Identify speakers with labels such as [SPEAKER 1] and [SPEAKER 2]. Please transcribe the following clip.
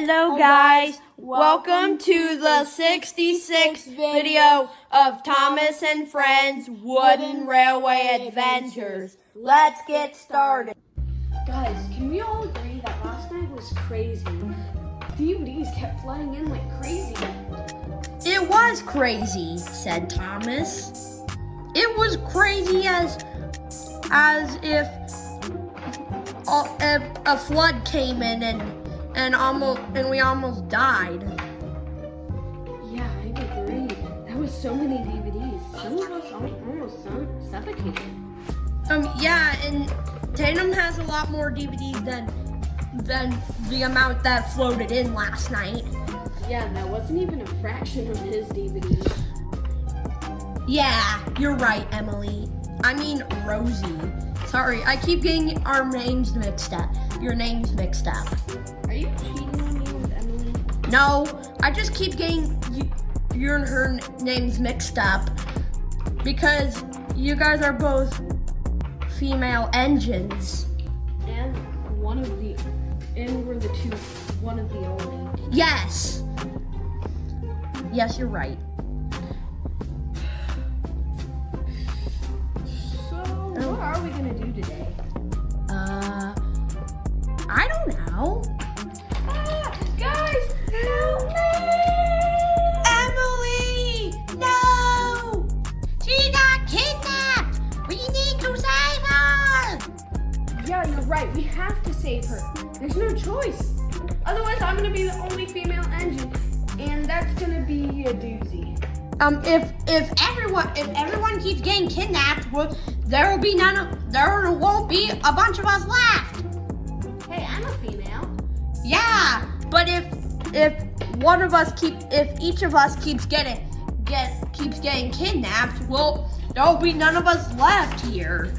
[SPEAKER 1] Hello guys, welcome to the 66th video of Thomas and Friends Wooden Railway Adventures. Let's get started.
[SPEAKER 2] Guys, can we all agree that last night was crazy? DVDs kept flooding in like crazy.
[SPEAKER 1] It was crazy, said Thomas. It was crazy as if a flood came in and we almost died.
[SPEAKER 2] Yeah, I agree. That was so many DVDs. Some of us almost suffocated.
[SPEAKER 1] Yeah, and Tatum has a lot more DVDs than the amount that floated in last night.
[SPEAKER 2] Yeah, that wasn't even a fraction of his DVDs.
[SPEAKER 1] Yeah, you're right, Emily. I mean, Rosie. Sorry, I keep getting our names mixed up. Your names mixed up.
[SPEAKER 2] Are you cheating on me with Emily?
[SPEAKER 1] No, I just keep getting your and her names mixed up because you guys are both female engines.
[SPEAKER 2] And we're the two, one of the only.
[SPEAKER 1] Yes. Yes, you're right.
[SPEAKER 2] So, what are we gonna do today?
[SPEAKER 1] I don't know.
[SPEAKER 2] Guys, help me!
[SPEAKER 1] Emily! No! She got kidnapped! We need to save her!
[SPEAKER 2] Yeah, you're right. We have to save her. There's no choice. Otherwise, I'm gonna be the only female engine, and that's gonna be a doozy.
[SPEAKER 1] If everyone keeps getting kidnapped, there won't be a bunch of us left.
[SPEAKER 2] Hey, I'm a female.
[SPEAKER 1] Yeah, but if each of us keeps getting kidnapped, well, there'll be none of us left here.